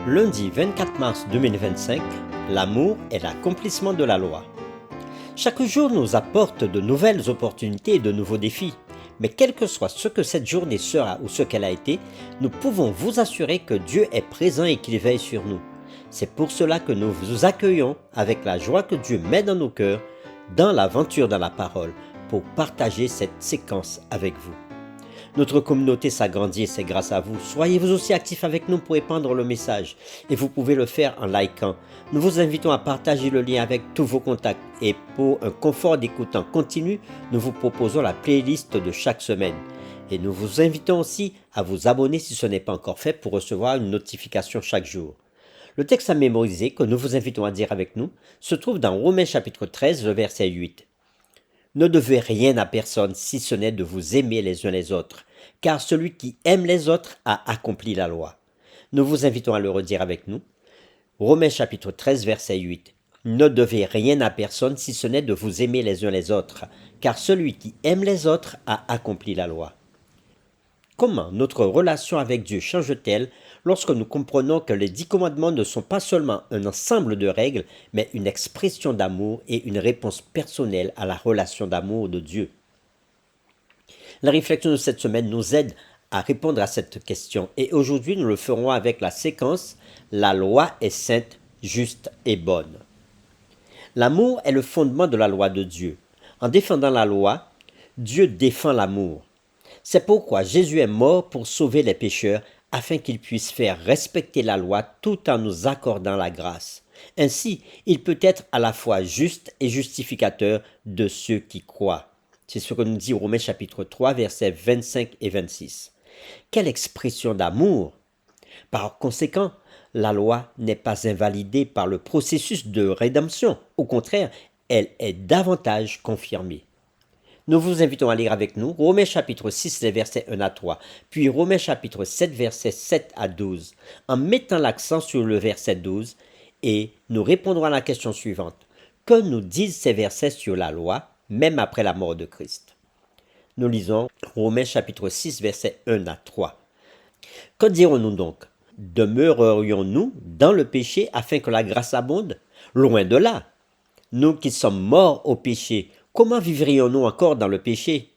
Lundi 24 mars 2025, l'amour est l'accomplissement de la loi. Chaque jour nous apporte de nouvelles opportunités et de nouveaux défis. Mais quel que soit ce que cette journée sera ou ce qu'elle a été, nous pouvons vous assurer que Dieu est présent et qu'il veille sur nous. C'est pour cela que nous vous accueillons avec la joie que Dieu met dans nos cœurs, dans l'aventure dans la parole, pour partager cette séquence avec vous. Notre communauté s'agrandit et c'est grâce à vous. Soyez vous aussi actifs avec nous pour épandre le message et vous pouvez le faire en likant. Nous vous invitons à partager le lien avec tous vos contacts et pour un confort d'écoute en continu, nous vous proposons la playlist de chaque semaine. Et nous vous invitons aussi à vous abonner si ce n'est pas encore fait pour recevoir une notification chaque jour. Le texte à mémoriser que nous vous invitons à dire avec nous se trouve dans Romains chapitre 13, le verset 8. Ne devez rien à personne si ce n'est de vous aimer les uns les autres, car celui qui aime les autres a accompli la loi. Nous vous invitons à le redire avec nous. Romains chapitre 13, verset 8. Ne devez rien à personne si ce n'est de vous aimer les uns les autres, car celui qui aime les autres a accompli la loi. Comment notre relation avec Dieu change-t-elle lorsque nous comprenons que les 10 commandements ne sont pas seulement un ensemble de règles, mais une expression d'amour et une réponse personnelle à la relation d'amour de Dieu? La réflexion de cette semaine nous aide à répondre à cette question et aujourd'hui nous le ferons avec la séquence « La loi est sainte, juste et bonne ». L'amour est le fondement de la loi de Dieu. En défendant la loi, Dieu défend l'amour. C'est pourquoi Jésus est mort pour sauver les pécheurs afin qu'il puisse faire respecter la loi tout en nous accordant la grâce. Ainsi, il peut être à la fois juste et justificateur de ceux qui croient. C'est ce que nous dit Romains chapitre 3, versets 25 et 26. Quelle expression d'amour! Par conséquent, la loi n'est pas invalidée par le processus de rédemption. Au contraire, elle est davantage confirmée. Nous vous invitons à lire avec nous Romains chapitre 6, les versets 1 à 3, puis Romains chapitre 7, versets 7 à 12, en mettant l'accent sur le verset 12, et nous répondrons à la question suivante. Que nous disent ces versets sur la loi, même après la mort de Christ? Nous lisons Romains chapitre 6, versets 1 à 3. Que dirons-nous donc? Demeurerions-nous dans le péché afin que la grâce abonde? Loin de là. Nous qui sommes morts au péché, comment vivrions-nous encore dans le péché?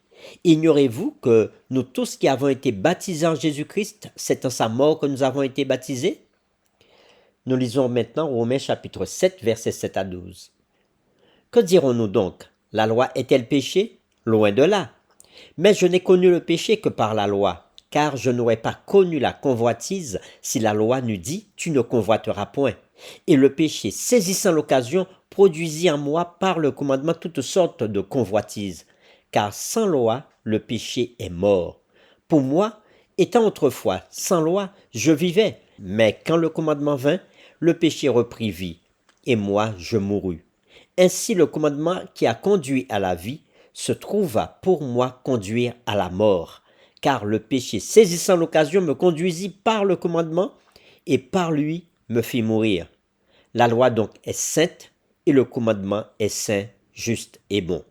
Ignorez-vous que nous tous qui avons été baptisés en Jésus-Christ, c'est en sa mort que nous avons été baptisés? Nous lisons maintenant Romains chapitre 7, versets 7 à 12. Que dirons-nous donc? La loi est-elle péché? Loin de là. Mais je n'ai connu le péché que par la loi, car je n'aurais pas connu la convoitise si la loi n'eût dit « tu ne convoiteras point ». Et le péché, saisissant l'occasion, produisit en moi par le commandement toutes sortes de convoitises. Car sans loi, le péché est mort. Pour moi, étant autrefois sans loi, je vivais, mais quand le commandement vint, le péché reprit vie, et moi je mourus. Ainsi le commandement qui a conduit à la vie se trouva pour moi conduire à la mort, car le péché saisissant l'occasion me conduisit par le commandement, et par lui me fit mourir. La loi donc est sainte, et le commandement est saint, juste et bon.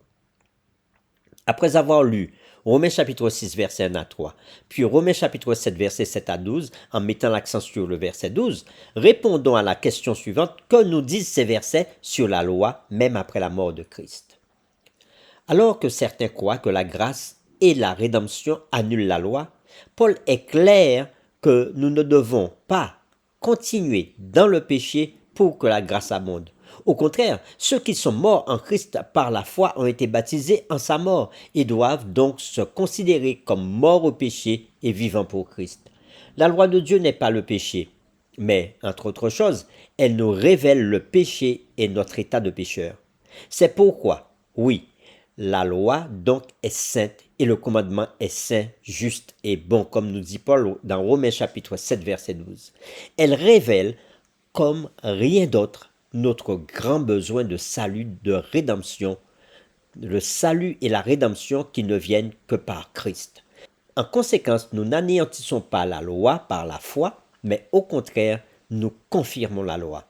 Après avoir lu Romains chapitre 6, verset 1 à 3, puis Romains chapitre 7, verset 7 à 12, en mettant l'accent sur le verset 12, répondons à la question suivante, que nous disent ces versets sur la loi, même après la mort de Christ? Alors que certains croient que la grâce et la rédemption annulent la loi, Paul est clair que nous ne devons pas continuer dans le péché pour que la grâce abonde. Au contraire, ceux qui sont morts en Christ par la foi ont été baptisés en sa mort et doivent donc se considérer comme morts au péché et vivants pour Christ. La loi de Dieu n'est pas le péché, mais, entre autres choses, elle nous révèle le péché et notre état de pécheur. C'est pourquoi, oui, la loi donc est sainte et le commandement est saint, juste et bon, comme nous dit Paul dans Romains chapitre 7, verset 12. Elle révèle, comme rien d'autre, notre grand besoin de salut, de rédemption, le salut et la rédemption qui ne viennent que par Christ. En conséquence, nous n'anéantissons pas la loi par la foi, mais au contraire, nous confirmons la loi.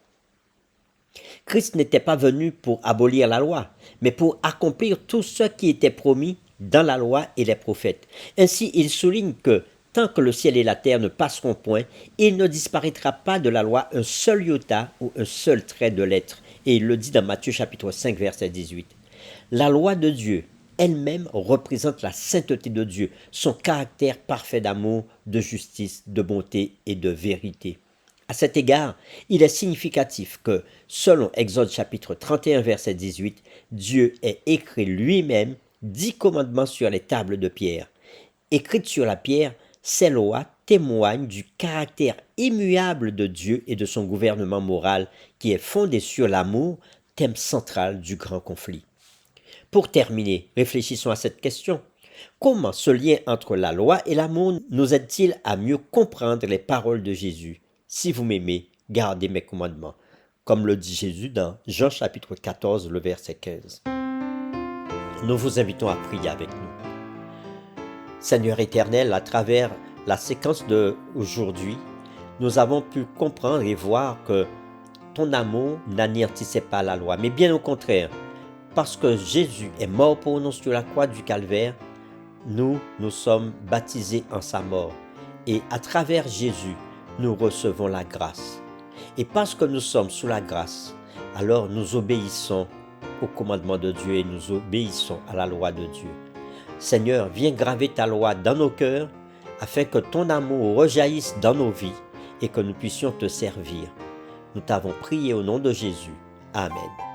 Christ n'était pas venu pour abolir la loi, mais pour accomplir tout ce qui était promis dans la loi et les prophètes. Ainsi, il souligne que Tant que le ciel et la terre ne passeront point, il ne disparaîtra pas de la loi un seul iota ou un seul trait de lettre. Et il le dit dans Matthieu chapitre 5, verset 18. La loi de Dieu elle-même représente la sainteté de Dieu, son caractère parfait d'amour, de justice, de bonté et de vérité. À cet égard, il est significatif que, selon Exode chapitre 31, verset 18, Dieu ait écrit lui-même 10 commandements sur les tables de pierre. Écrites sur la pierre, ces lois témoignent du caractère immuable de Dieu et de son gouvernement moral qui est fondé sur l'amour, thème central du grand conflit. Pour terminer, réfléchissons à cette question. Comment ce lien entre la loi et l'amour nous aide-t-il à mieux comprendre les paroles de Jésus? Si vous m'aimez, gardez mes commandements. Comme le dit Jésus dans Jean chapitre 14, le verset 15. Nous vous invitons à prier avec nous. Seigneur éternel, à travers la séquence d'aujourd'hui, nous avons pu comprendre et voir que ton amour n'anéantissait pas la loi, mais bien au contraire, parce que Jésus est mort pour nous sur la croix du Calvaire, nous sommes baptisés en sa mort. Et à travers Jésus, nous recevons la grâce. Et parce que nous sommes sous la grâce, alors nous obéissons au commandement de Dieu et nous obéissons à la loi de Dieu. Seigneur, viens graver ta loi dans nos cœurs, afin que ton amour rejaillisse dans nos vies et que nous puissions te servir. Nous t'avons prié au nom de Jésus. Amen.